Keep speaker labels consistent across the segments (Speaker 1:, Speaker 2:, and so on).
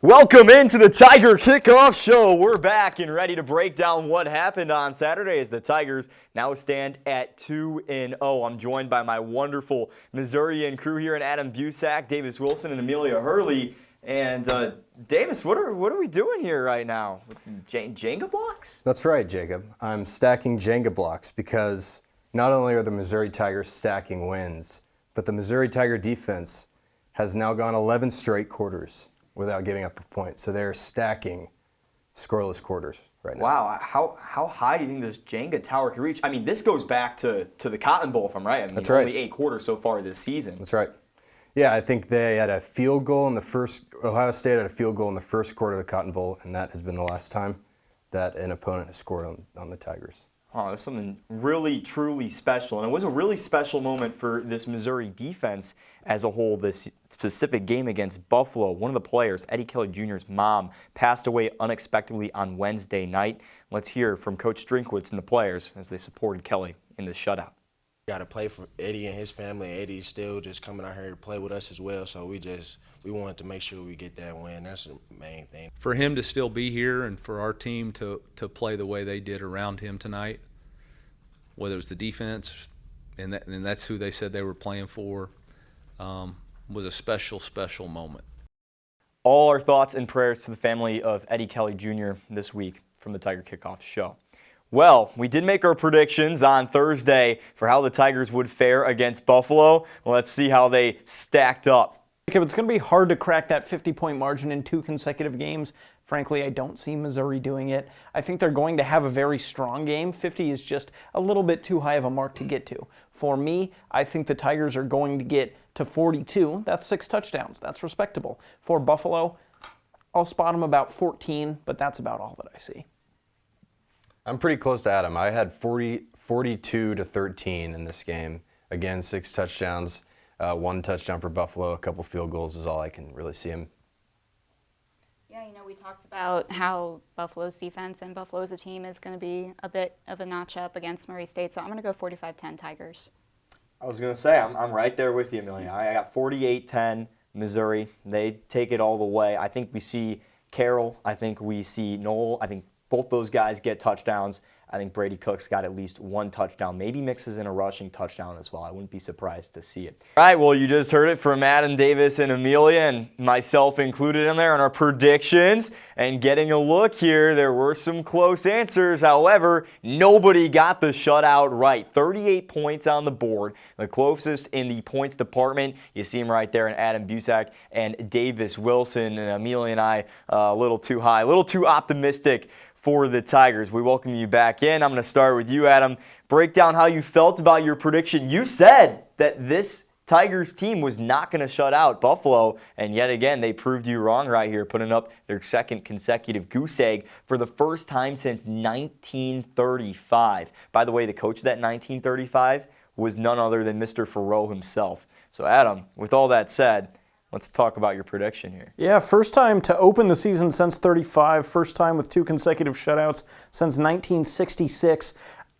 Speaker 1: Welcome into the Tiger Kickoff Show. We're back and ready to break down what happened on Saturday as the Tigers now stand at 2-0. I'm joined by my wonderful Missourian crew here in Adam Busack, Davis Wilson, and Amelia Hurley. And Davis, what are we doing here right now? Jenga blocks?
Speaker 2: That's right, Jacob. I'm stacking Jenga blocks because not only are the Missouri Tigers stacking wins, but the Missouri Tiger defense has now gone 11 straight quarters without giving up a point. So they're stacking scoreless quarters right now.
Speaker 1: Wow, how high do you think this Jenga tower can reach? I mean, this goes back to the Cotton Bowl, if I'm right. I mean,
Speaker 2: That's right.
Speaker 1: Only 8 quarters so far this season.
Speaker 2: That's right. Yeah, I think they had a field goal in the first, Ohio State had a field goal in the first quarter of the Cotton Bowl, and that has been the last time that an opponent has scored on the Tigers.
Speaker 1: Oh, that's something really, truly special. And it was a really special moment for this Missouri defense as a whole, this specific game against Buffalo. One of the players, Eddie Kelly Jr.'s mom, passed away unexpectedly on Wednesday night. Let's hear from Coach Drinkwitz and the players as they supported Kelly in the shutout.
Speaker 3: Got to play for Eddie and his family. Eddie's still just coming out here to play with us as well, so we wanted to make sure we get that win. That's the main thing.
Speaker 4: For him to still be here and for our team to play the way they did around him tonight, whether it was the defense and that's who they said they were playing for, was a special moment.
Speaker 1: All our thoughts and prayers to the family of Eddie Kelly Jr. this week from the Tiger Kickoff Show. Well, we did make our predictions on Thursday for how the Tigers would fare against Buffalo. Let's see how they stacked up.
Speaker 5: Jacob, it's going to be hard to crack that 50-point margin in 2 consecutive games. Frankly, I don't see Missouri doing it. I think they're going to have a very strong game. 50 is just a little bit too high of a mark to get to. For me, I think the Tigers are going to get to 42. That's 6 touchdowns. That's respectable. For Buffalo, I'll spot them about 14, but that's about all that I see.
Speaker 2: I'm pretty close to Adam. I had 42 to 13 in this game. Again, 6 touchdowns, 1 touchdown for Buffalo, a couple field goals is all I can really see him.
Speaker 6: Yeah, we talked about how Buffalo's defense and Buffalo as a team is going to be a bit of a notch up against Murray State, so I'm going to go 45-10 Tigers.
Speaker 1: I was going to say, I'm right there with you, Amelia. I got 48-10 Missouri. They take it all the way. I think we see Carroll. I think we see Noel. I think both those guys get touchdowns. I think Brady Cook's got at least 1 touchdown, maybe mixes in a rushing touchdown as well. I wouldn't be surprised to see it. All right, well, you just heard it from Adam, Davis, and Amelia, and myself included in there on our predictions. And getting a look here, there were some close answers. However, nobody got the shutout right. 38 points on the board. The closest in the points department, you see him right there in Adam Busack and Davis Wilson. And Amelia and I, a little too high, a little too optimistic for the Tigers. We welcome you back in. I'm going to start with you, Adam. Break down how you felt about your prediction. You said that this Tigers team was not going to shut out Buffalo, and yet again, they proved you wrong right here, putting up their 2nd consecutive goose egg for the first time since 1935. By the way, the coach of that 1935 was none other than Mr. Farrow himself. So, Adam, with all that said, let's talk about your prediction here.
Speaker 5: Yeah, first time to open the season since 35, first time with 2 consecutive shutouts since 1966.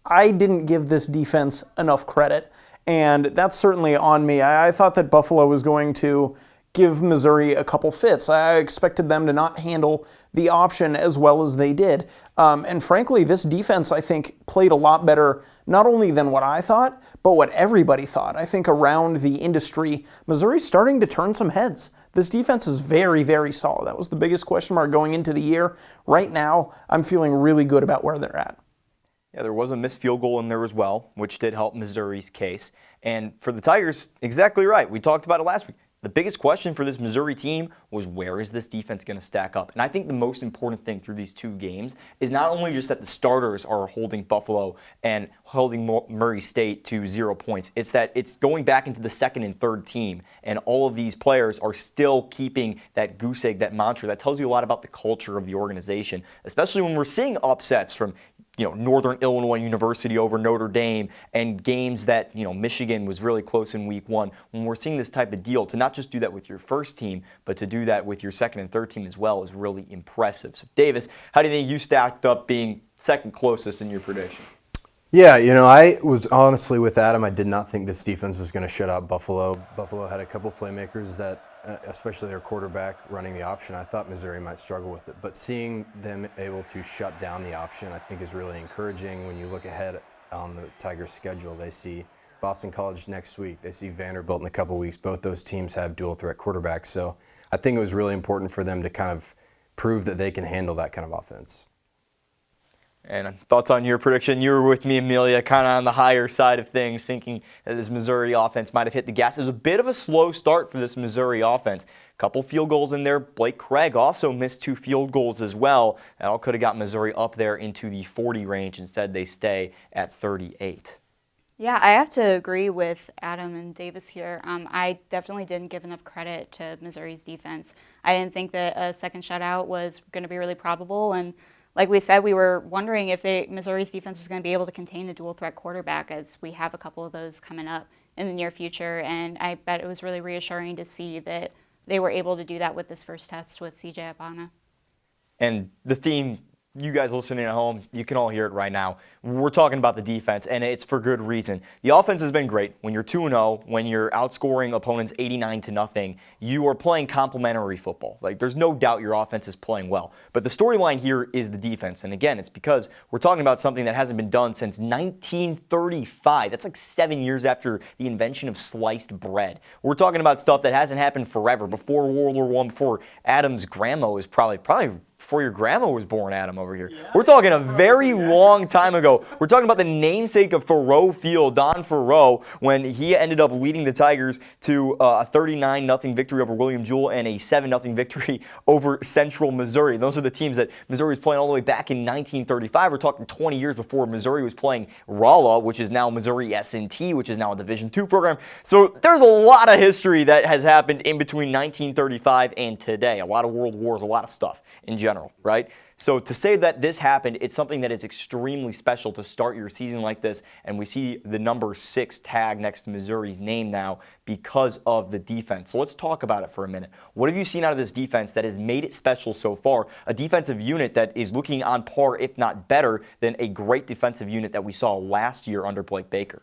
Speaker 5: I didn't give this defense enough credit, and that's certainly on me. I thought that Buffalo was going to give Missouri a couple fits. I expected them to not handle the option as well as they did. And frankly, this defense, I think, played a lot better, not only than what I thought, but what everybody thought. I think around the industry, Missouri's starting to turn some heads. This defense is very, very solid. That was the biggest question mark going into the year. Right now, I'm feeling really good about where they're at.
Speaker 1: Yeah, there was a missed field goal in there as well, which did help Missouri's case. And for the Tigers, exactly right. We talked about it last week. The biggest question for this Missouri team was, where is this defense going to stack up? And I think the most important thing through these 2 games is not only just that the starters are holding Buffalo and holding Murray State to 0 points. It's that it's going back into the 2nd and 3rd team, and all of these players are still keeping that goose egg, that mantra. That tells you a lot about the culture of the organization, especially when we're seeing upsets from Northern Illinois University over Notre Dame, and games that, Michigan was really close in week 1. When we're seeing this type of deal, to not just do that with your first team, but to do that with your 2nd and 3rd team as well is really impressive. So, Davis, how do you think you stacked up being 2nd closest in your prediction?
Speaker 2: Yeah, I was honestly with Adam. I did not think this defense was going to shut out Buffalo. Buffalo had a couple playmakers that especially their quarterback running the option, I thought Missouri might struggle with it. But seeing them able to shut down the option, I think is really encouraging. When you look ahead on the Tigers' schedule, they see Boston College next week. They see Vanderbilt in a couple weeks. Both those teams have dual threat quarterbacks. So I think it was really important for them to kind of prove that they can handle that kind of offense.
Speaker 1: And thoughts on your prediction? You were with me, Amelia, kind of on the higher side of things, thinking that this Missouri offense might have hit the gas. It was a bit of a slow start for this Missouri offense. A couple field goals in there. Blake Craig also missed 2 field goals as well. That all could have got Missouri up there into the 40 range. Instead, they stay at 38.
Speaker 6: Yeah, I have to agree with Adam and Davis here. I definitely didn't give enough credit to Missouri's defense. I didn't think that a second shutout was going to be really probable, and like we said, we were wondering if Missouri's defense was going to be able to contain a dual threat quarterback, as we have a couple of those coming up in the near future. And I bet it was really reassuring to see that they were able to do that with this first test with CJ Abana.
Speaker 1: And the theme, you guys listening at home, you can all hear it right now. We're talking about the defense, and it's for good reason. The offense has been great. When you're 2-0, when you're outscoring opponents 89-0, you are playing complementary football. Like, there's no doubt your offense is playing well. But the storyline here is the defense. And again, it's because we're talking about something that hasn't been done since 1935. That's like 7 years after the invention of sliced bread. We're talking about stuff that hasn't happened forever, before World War I, before Adam's grandma was probably before your grandma was born, Adam, over here. Yeah, we're talking a very long time ago. We're talking about the namesake of Faurot Field, Don Faurot, when he ended up leading the Tigers to a 39-0 victory over William Jewell and a 7-0 victory over Central Missouri. And those are the teams that Missouri was playing all the way back in 1935. We're talking 20 years before Missouri was playing Rolla, which is now Missouri S&T, which is now a Division II program. So there's a lot of history that has happened in between 1935 and today. A lot of world wars, a lot of stuff in general, right? So to say that this happened, it's something that is extremely special to start your season like this, and we see the number 6 tag next to Missouri's name now because of the defense. So let's talk about it for a minute. What have you seen out of this defense that has made it special so far? A defensive unit that is looking on par, if not better, than a great defensive unit that we saw last year under Blake Baker.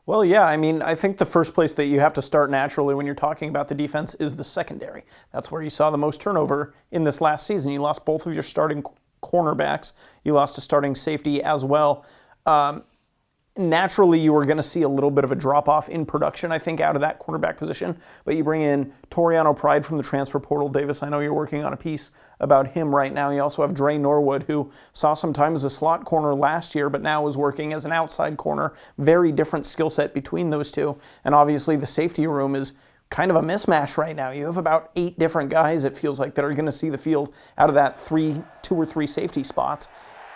Speaker 5: Well, yeah, I mean, I think the first place that you have to start naturally when you're talking about the defense is the secondary. That's where you saw the most turnover in this last season. You lost both of your starting cornerbacks. You lost a starting safety as well. Naturally, you were going to see a little bit of a drop-off in production, I think, out of that cornerback position. But you bring in Toriano Pride from the transfer portal. Davis, I know you're working on a piece about him right now. You also have Dre Norwood, who saw some time as a slot corner last year, but now is working as an outside corner. Very different skill set between those two. And obviously, the safety room is kind of a mismatch right now. You have about 8 different guys, it feels like, that are going to see the field out of that 2 or 3 safety spots.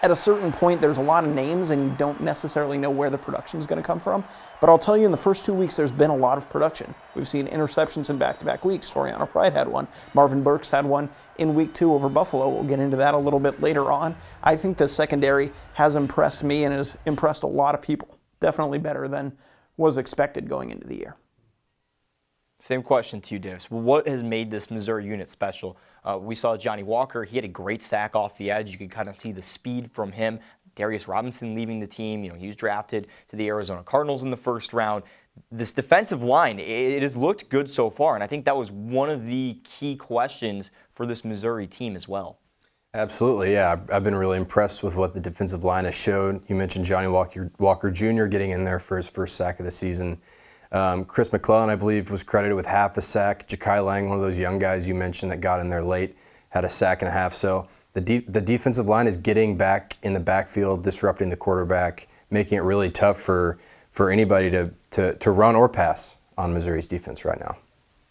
Speaker 5: At a certain point, there's a lot of names, and you don't necessarily know where the production is going to come from. But I'll tell you, in the first 2 weeks, there's been a lot of production. We've seen interceptions in back-to-back weeks. Toriano Pride had one. Marvin Burks had one in week 2 over Buffalo. We'll get into that a little bit later on. I think the secondary has impressed me and has impressed a lot of people. Definitely better than was expected going into the year.
Speaker 1: Same question to you, Davis. What has made this Missouri unit special? We saw Johnny Walker. He had a great sack off the edge. You could kind of see the speed from him. Darius Robinson leaving the team. He was drafted to the Arizona Cardinals in the first round. This defensive line, it has looked good so far, and I think that was one of the key questions for this Missouri team as well.
Speaker 2: Absolutely, yeah. I've been really impressed with what the defensive line has showed. You mentioned Johnny Walker Jr. getting in there for his first sack of the season. Chris McClellan, I believe, was credited with half a sack. Ja'Kai Lang, one of those young guys you mentioned that got in there late, had a sack and a half. So the defensive line is getting back in the backfield, disrupting the quarterback, making it really tough for anybody to run or pass on Missouri's defense right now.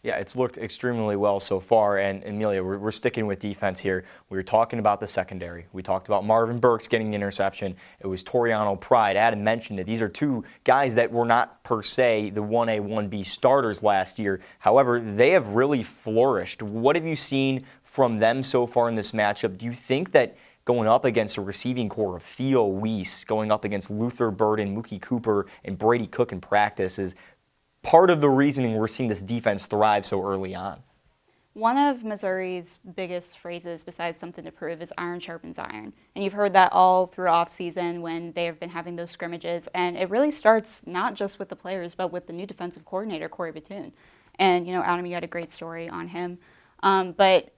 Speaker 1: Yeah, it's looked extremely well so far. And Amelia, we're sticking with defense here. We were talking about the secondary. We talked about Marvin Burks getting the interception. It was Toriano Pride. Adam mentioned it. These are 2 guys that were not per se the 1A, 1B starters last year. However, they have really flourished. What have you seen from them so far in this matchup? Do you think that going up against a receiving core of Theo Weiss, going up against Luther Burden, Mookie Cooper, and Brady Cook in practice is part of the reasoning we're seeing this defense thrive so early on?
Speaker 6: One of Missouri's biggest phrases, besides something to prove, is iron sharpens iron. And you've heard that all through off-season when they have been having those scrimmages. And it really starts not just with the players, but with the new defensive coordinator, Corey Batoon. And, Adam, you had a great story on him. But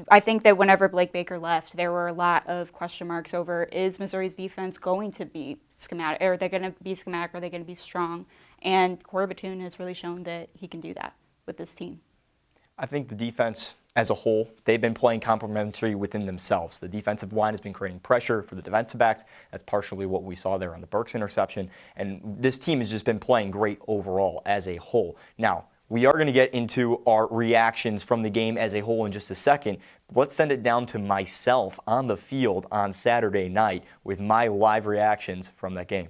Speaker 6: I think that whenever Blake Baker left, there were a lot of question marks over, is Missouri's defense going to be schematic? Are they going to be schematic? Are they going to be strong? And Corey Batoon has really shown that he can do that with this team.
Speaker 1: I think the defense as a whole, they've been playing complementary within themselves. The defensive line has been creating pressure for the defensive backs. That's partially what we saw there on the Burks interception. And this team has just been playing great overall as a whole. Now, we are going to get into our reactions from the game as a whole in just a second. Let's send it down to myself on the field on Saturday night with my live reactions from that game.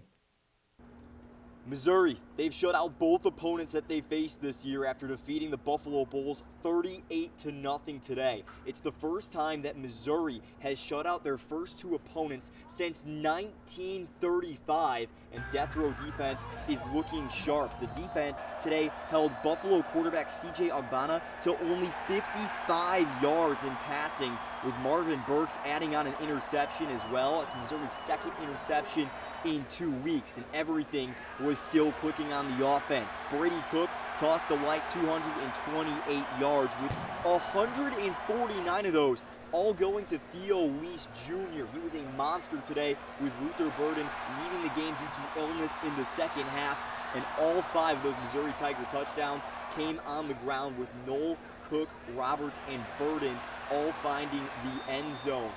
Speaker 7: Missouri, they've shut out both opponents that they faced this year after defeating the Buffalo Bulls 38-0 today. It's the first time that Missouri has shut out their first two opponents since 1935, and Death Row defense is looking sharp. The defense today held Buffalo quarterback CJ Ogbonna to only 55 yards in passing, with Marvin Burks adding on an interception as well. It's Missouri's second interception in 2 weeks, and everything was still clicking on the offense. Brady Cook tossed a light 228 yards, with 149 of those all going to Theo Weiss Jr. He was a monster today, with Luther Burden leaving the game due to illness in the second half, and all 5 of those Missouri Tiger touchdowns came on the ground, with Knoll, Cook, Roberts, and Burden all finding the end zone.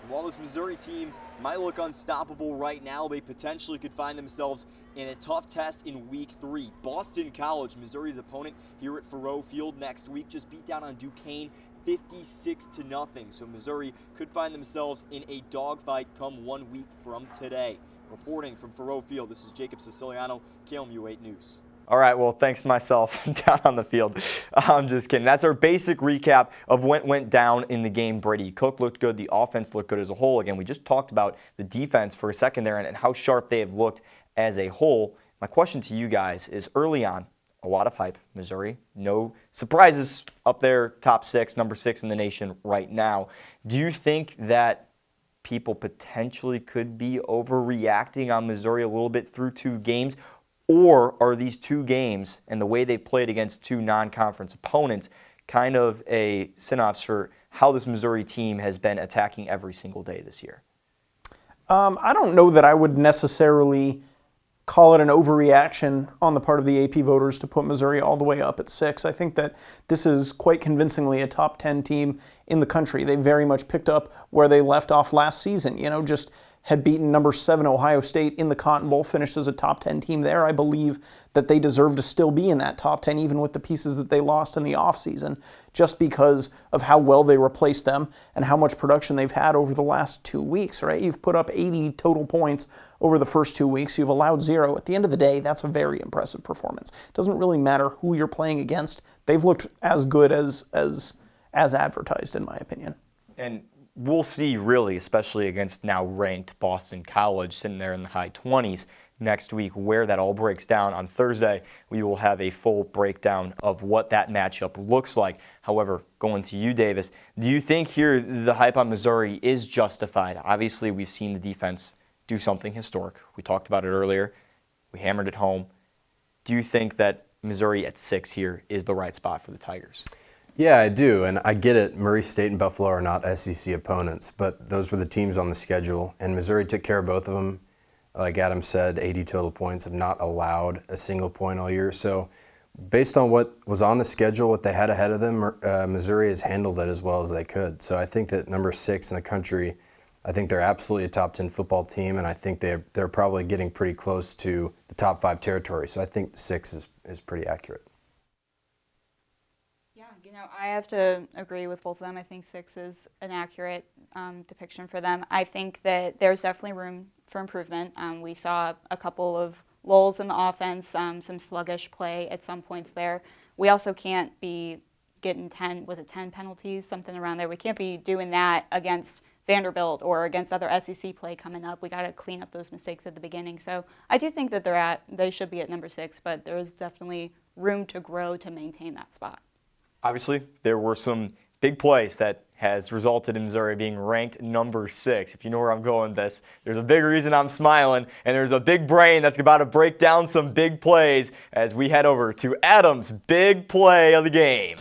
Speaker 7: And while this Missouri team might look unstoppable right now, they potentially could find themselves in a tough test in week 3. Boston College, Missouri's opponent here at Faurot Field next week, just beat down on Duquesne 56-0. So Missouri could find themselves in a dogfight come 1 week from today. Reporting from Faurot Field, this is Jacob Siciliano, KOMU 8 News.
Speaker 1: All right, well, thanks to myself down on the field. I'm just kidding. That's our basic recap of what went down in the game. Brady Cook looked good. The offense looked good as a whole. Again, we just talked about the defense for a second there and how sharp they have looked as a whole. My question to you guys is, early on, a lot of hype. Missouri, no surprises up there, top 6, number 6 in the nation right now. Do you think that people potentially could be overreacting on Missouri a little bit through 2 games? Or are these 2 games and the way they played against 2 non-conference opponents kind of a synopsis for how this Missouri team has been attacking every single day this year?
Speaker 5: I don't know that I would necessarily call it an overreaction on the part of the AP voters to put Missouri all the way up at 6. I think that this is quite convincingly a top 10 team in the country. They very much picked up where they left off last season, just had beaten number 7 Ohio State in the Cotton Bowl, finished as a top 10 team there. I believe that they deserve to still be in that top 10, even with the pieces that they lost in the offseason, just because of how well they replaced them and how much production they've had over the last 2 weeks, right? You've put up 80 total points over the first 2 weeks. You've allowed 0. At the end of the day, that's a very impressive performance. It doesn't really matter who you're playing against. They've looked as good as advertised, in my opinion.
Speaker 1: And we'll see, really, especially against now ranked Boston College, sitting there in the high 20s next week, where that all breaks down. On Thursday, we will have a full breakdown of what that matchup looks like. However, going to you, Davis, do you think here the hype on Missouri is justified? Obviously, we've seen the defense do something historic. We talked about it earlier. We hammered it home. Do you think that Missouri at 6 here is the right spot for the Tigers?
Speaker 2: Yeah, I do, and I get it. Murray State and Buffalo are not SEC opponents, but those were the teams on the schedule, and Missouri took care of both of them. Like Adam said, 80 total points, have not allowed a single point all year. So based on what was on the schedule, what they had ahead of them, Missouri has handled it as well as they could. So I think that number 6 in the country, I think they're absolutely a top 10 football team, and I think they're probably getting pretty close to the top 5 territory. So I think 6 is pretty accurate.
Speaker 6: I have to agree with both of them. I think 6 is an accurate depiction for them. I think that there's definitely room for improvement. We saw a couple of lulls in the offense, some sluggish play at some points there. We also can't be getting 10 penalties, something around there. We can't be doing that against Vanderbilt or against other SEC play coming up. We got to clean up those mistakes at the beginning. So I do think that they should be at number 6, but there is definitely room to grow to maintain that spot.
Speaker 1: Obviously, there were some big plays that has resulted in Missouri being ranked number 6. If you know where I'm going with this, there's a big reason I'm smiling, and there's a big brain that's about to break down some big plays as we head over to Adam's big play of the game.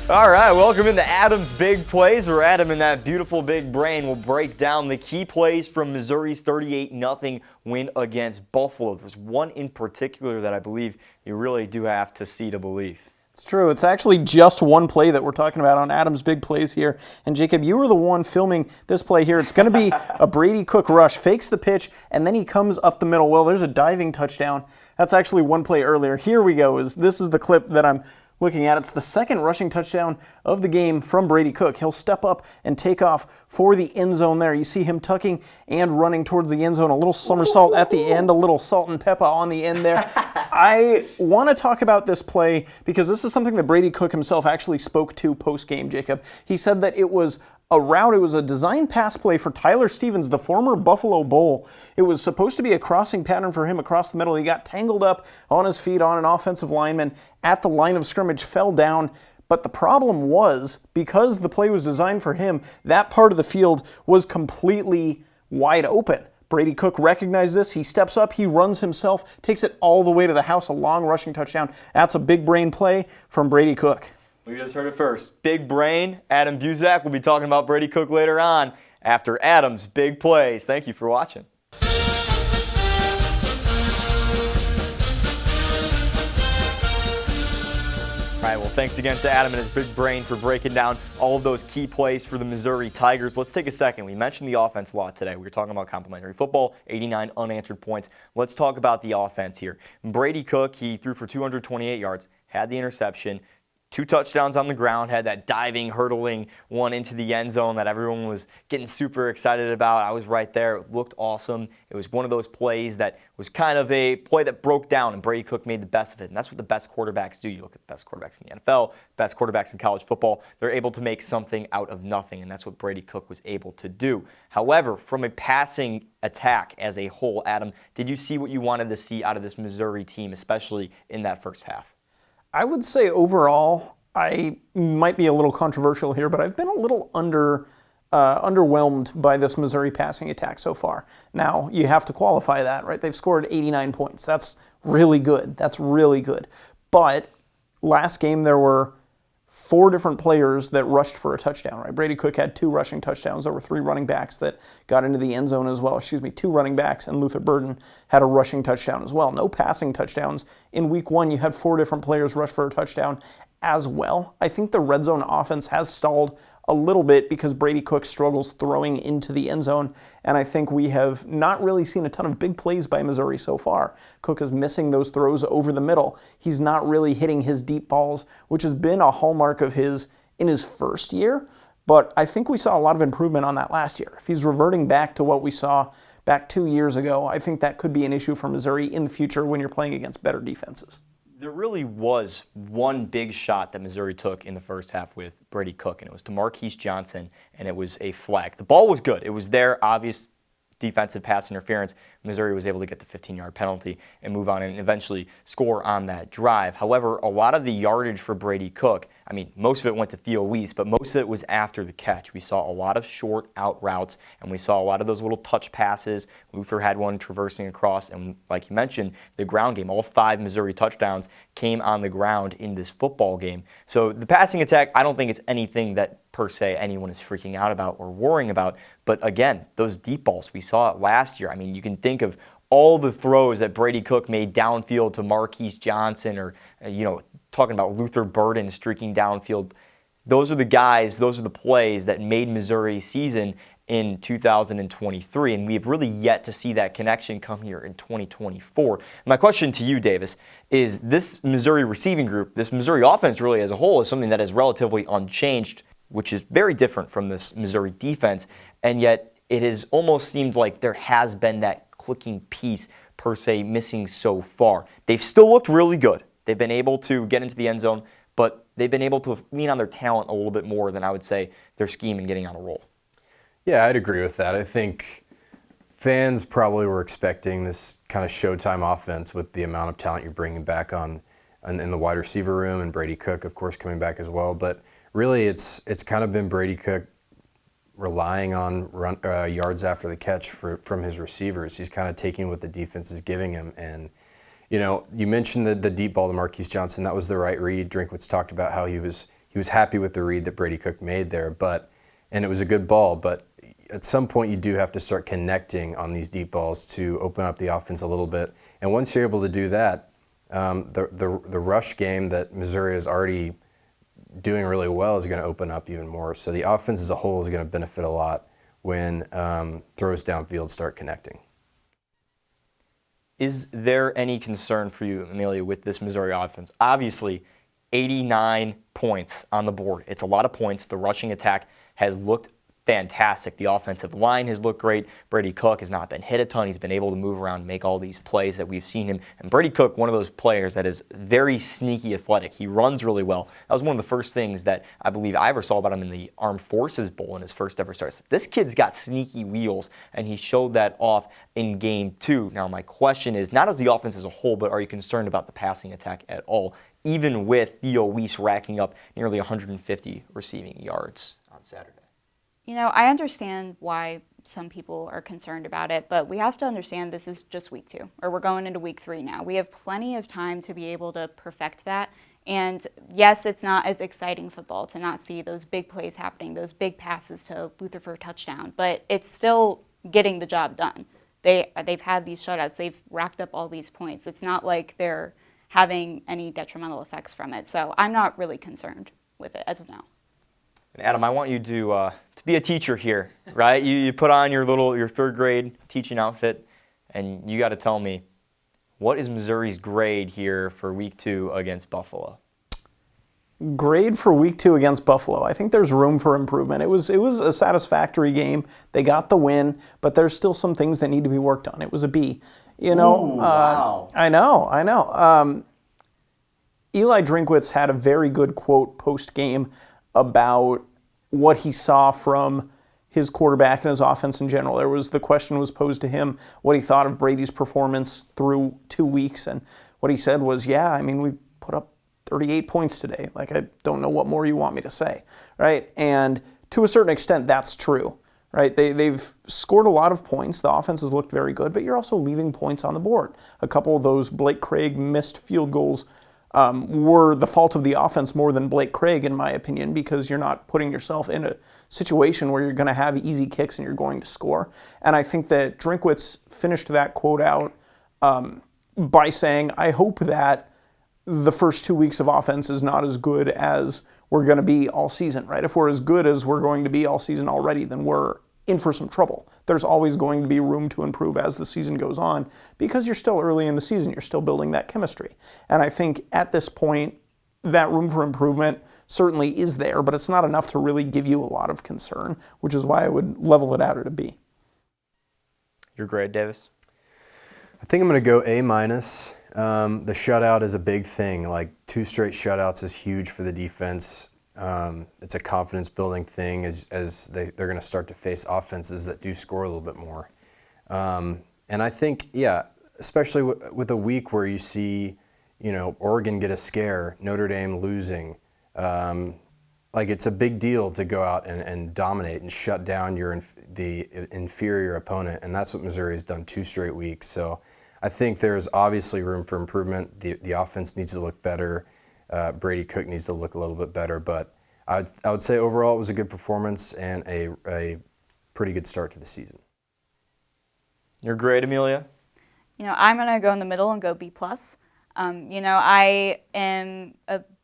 Speaker 1: All right, welcome into Adam's Big Plays, where Adam and that beautiful big brain will break down the key plays from Missouri's 38-0 win against Buffalo. There's one in particular that I believe you really do have to see to believe.
Speaker 5: It's true. It's actually just one play that we're talking about on Adam's Big Plays here. And Jacob, you were the one filming this play here. It's going to be a Brady Cook rush, fakes the pitch, and then he comes up the middle. Well, there's a diving touchdown. That's actually one play earlier. Here we go. This is the clip that I'm looking at. It's the second rushing touchdown of the game from Brady Cook. He'll step up and take off for the end zone there. You see him tucking and running towards the end zone. A little somersault at the end, a little salt and pepper on the end there. I want to talk about this play because this is something that Brady Cook himself actually spoke to post-game, Jacob. He said that it was a route, it was a design pass play for Tyler Stevens, the former Buffalo Bull. It was supposed to be a crossing pattern for him across the middle. He got tangled up on his feet on an offensive lineman at the line of scrimmage, fell down. But the problem was, because the play was designed for him, that part of the field was completely wide open. Brady Cook recognized this. He steps up, he runs himself, takes it all the way to the house, a long rushing touchdown. That's a big brain play from Brady Cook.
Speaker 1: We just heard it first. Big brain, Adam Buzak will be talking about Brady Cook later on after Adam's Big Plays. Thank you for watching. All right, well, thanks again to Adam and his big brain for breaking down all of those key plays for the Missouri Tigers. Let's take a second. We mentioned the offense a lot today. We were talking about complimentary football, 89 unanswered points. Let's talk about the offense here. Brady Cook, he threw for 228 yards, had the interception, 2 touchdowns on the ground, had that diving, hurdling one into the end zone that everyone was getting super excited about. I was right there. It looked awesome. It was one of those plays that was kind of a play that broke down, and Brady Cook made the best of it. And that's what the best quarterbacks do. You look at the best quarterbacks in the NFL, best quarterbacks in college football. They're able to make something out of nothing, and that's what Brady Cook was able to do. However, from a passing attack as a whole, Adam, did you see what you wanted to see out of this Missouri team, especially in that first half?
Speaker 5: I would say overall, I might be a little controversial here, but I've been a little underwhelmed by this Missouri passing attack so far. Now, you have to qualify that, right? They've scored 89 points. That's really good. That's really good. But last game, there were 4 different players that rushed for a touchdown, right? Brady Cook had 2 rushing touchdowns. There were 3 running backs that got into the end zone as well. 2 running backs, and Luther Burden had a rushing touchdown as well. No passing touchdowns. In week 1, you had 4 different players rush for a touchdown as well. I think the red zone offense has stalled a little bit because Brady Cook struggles throwing into the end zone, and I think we have not really seen a ton of big plays by Missouri so far. Cook is missing those throws over the middle. He's not really hitting his deep balls, which has been a hallmark of his in his first year, but I think we saw a lot of improvement on that last year. If he's reverting back to what we saw back 2 years ago, I think that could be an issue for Missouri in the future when you're playing against better defenses.
Speaker 1: There really was one big shot that Missouri took in the first half with Brady Cook, and it was to Marquise Johnson, and it was a flag. The ball was good. It was there, obvious defensive pass interference. Missouri was able to get the 15-yard penalty and move on and eventually score on that drive. However, a lot of the yardage for Brady Cook, I mean, most of it went to Theo Weiss, but most of it was after the catch. We saw a lot of short out routes, and we saw a lot of those little touch passes. Luther had one traversing across, and like you mentioned, the ground game, all 5 Missouri touchdowns came on the ground in this football game. So the passing attack, I don't think it's anything that per se anyone is freaking out about or worrying about. But again, those deep balls, we saw it last year. I mean, you can think of all the throws that Brady Cook made downfield to Marquise Johnson or, talking about Luther Burden streaking downfield. Those are the guys, those are the plays that made Missouri's season in 2023, and we have really yet to see that connection come here in 2024. My question to you, Davis, is this Missouri receiving group, this Missouri offense really as a whole is something that is relatively unchanged, which is very different from this Missouri defense, and yet it has almost seemed like there has been that clicking piece per se missing so far. They've still looked really good. They've been able to get into the end zone, but they've been able to lean on their talent a little bit more than I would say their scheme and getting on a roll.
Speaker 2: Yeah, I'd agree with that. I think fans probably were expecting this kind of Showtime offense with the amount of talent you're bringing back in the wide receiver room, and Brady Cook, of course, coming back as well. But really, it's kind of been Brady Cook relying on yards after the catch from his receivers. He's kind of taking what the defense is giving him. And, you know, you mentioned the deep ball to Marquise Johnson. That was the right read. Drinkwitz talked about how he was happy with the read that Brady Cook made there, and it was a good ball. But at some point, you do have to start connecting on these deep balls to open up the offense a little bit. And once you're able to do that, the rush game that Missouri is already doing really well is going to open up even more. So the offense as a whole is going to benefit a lot when throws downfield start connecting.
Speaker 1: Is there any concern for you, Amelia, with this Missouri offense? Obviously, 89 points on the board. It's a lot of points. The rushing attack has looked fantastic. The offensive line has looked great. Brady Cook has not been hit a ton. He's been able to move around and make all these plays that we've seen him. And Brady Cook, one of those players that is very sneaky athletic. He runs really well. That was one of the first things that I believe I ever saw about him in the Armed Forces Bowl in his first ever starts. This kid's got sneaky wheels, and he showed that off in game 2. Now, my question is, not as the offense as a whole, but are you concerned about the passing attack at all, even with Theo Weiss racking up nearly 150 receiving yards on Saturday?
Speaker 6: You know, I understand why some people are concerned about it, but we have to understand this is just week 2, or we're going into week 3 now. We have plenty of time to be able to perfect that. And yes, it's not as exciting football to not see those big plays happening, those big passes to Luther for a touchdown, but it's still getting the job done. They've had these shutouts. They've racked up all these points. It's not like they're having any detrimental effects from it. So I'm not really concerned with it as of now.
Speaker 1: And Adam, I want you to be a teacher here, right? You put on your 3rd grade teaching outfit, and you got to tell me, what is Missouri's grade here for week 2 against Buffalo?
Speaker 5: Grade for week 2 against Buffalo. I think there's room for improvement. It was a satisfactory game. They got the win, but there's still some things that need to be worked on. It was a B. You know,
Speaker 1: Ooh, wow.
Speaker 5: I know. Eli Drinkwitz had a very good quote post-game about what he saw from his quarterback and his offense in general. The question was posed to him what he thought of Brady's performance through 2 weeks, and what he said was, yeah, I mean, we put up 38 points today. Like, I don't know what more you want me to say, right? And to a certain extent, that's true, right? They've scored a lot of points. The offense has looked very good, but you're also leaving points on the board. A couple of those Blake Craig missed field goals were the fault of the offense more than Blake Craig, in my opinion, because you're not putting yourself in a situation where you're going to have easy kicks and you're going to score. And I think that Drinkwitz finished that quote out by saying, I hope that the first 2 weeks of offense is not as good as we're going to be all season, right? If we're as good as we're going to be all season already, then we're in for some trouble. There's always going to be room to improve as the season goes on because you're still early in the season. You're still building that chemistry. And I think at this point, that room for improvement certainly is there, but it's not enough to really give you a lot of concern, which is why I would level it out at a B.
Speaker 1: Your grade, Davis?
Speaker 2: I think I'm going to go A-. The shutout is a big thing. Like 2 straight shutouts is huge for the defense. It's a confidence-building thing as they're going to start to face offenses that do score a little bit more. And I think, yeah, especially with a week where you see, Oregon get a scare, Notre Dame losing, like it's a big deal to go out and dominate and shut down the inferior opponent, and that's what Missouri has done 2 straight weeks. So I think there's obviously room for improvement. The offense needs to look better. Brady Cook needs to look a little bit better, but I would say overall it was a good performance and a pretty good start to the season.
Speaker 1: Your grade, Amelia?
Speaker 6: I'm going to go in the middle and go B+. I am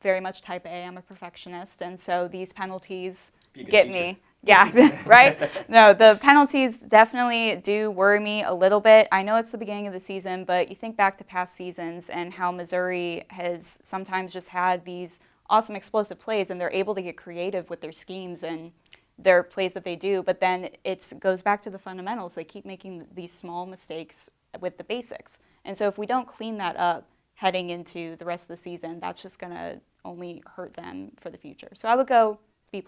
Speaker 6: very much type A. I'm a perfectionist, and so these penalties get me. Yeah, right? No, the penalties definitely do worry me a little bit. I know it's the beginning of the season, but you think back to past seasons and how Missouri has sometimes just had these awesome explosive plays, and they're able to get creative with their schemes and their plays that they do, but then it goes back to the fundamentals. They keep making these small mistakes with the basics. And so if we don't clean that up heading into the rest of the season, that's just going to only hurt them for the future. So I would go B+.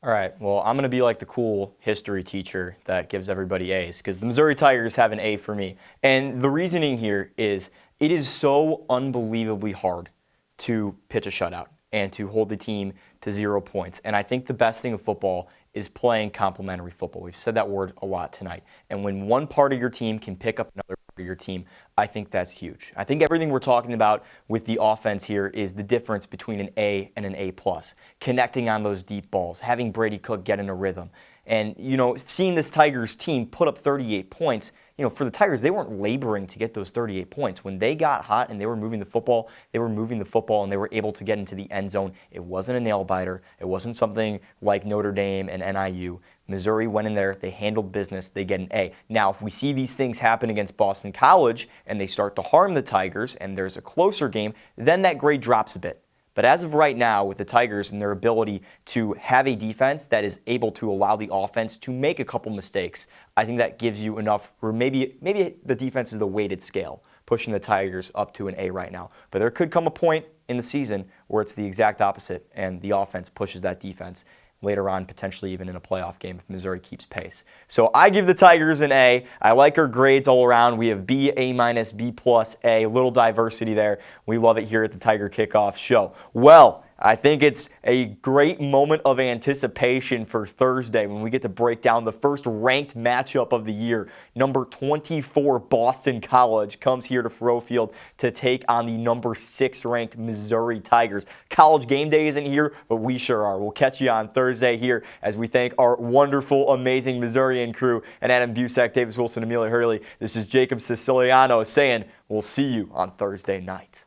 Speaker 1: All right, well, I'm going to be like the cool history teacher that gives everybody A's because the Missouri Tigers have an A for me. And the reasoning here is it is so unbelievably hard to pitch a shutout and to hold the team to 0 points. And I think the best thing of football is playing complementary football. We've said that word a lot tonight. And when one part of your team can pick up another part of your team, I think that's huge. I think everything we're talking about with the offense here is the difference between an A and an A+. Connecting on those deep balls, having Brady Cook get in a rhythm. And, seeing this Tigers team put up 38 points, for the Tigers, they weren't laboring to get those 38 points. When they got hot and they were moving the football, and they were able to get into the end zone. It wasn't a nail biter. It wasn't something like Notre Dame and NIU. Missouri went in there, they handled business, they get an A. Now, if we see these things happen against Boston College and they start to harm the Tigers and there's a closer game, then that grade drops a bit. But as of right now, with the Tigers and their ability to have a defense that is able to allow the offense to make a couple mistakes, I think that gives you enough, or maybe the defense is the weighted scale, pushing the Tigers up to an A right now. But there could come a point in the season where it's the exact opposite, and the offense pushes that defense later on, potentially even in a playoff game if Missouri keeps pace. So I give the Tigers an A. I like our grades all around. We have B, A-, B+, A. Little diversity there. We love it here at the Tiger Kickoff Show. Well, I think it's a great moment of anticipation for Thursday when we get to break down the first ranked matchup of the year. Number 24 Boston College comes here to Faurot Field to take on the number 6 ranked Missouri Tigers. College game day isn't here, but we sure are. We'll catch you on Thursday here as we thank our wonderful, amazing Missourian crew and Adam Busak, Davis Wilson, Amelia Hurley. This is Jacob Siciliano saying we'll see you on Thursday night.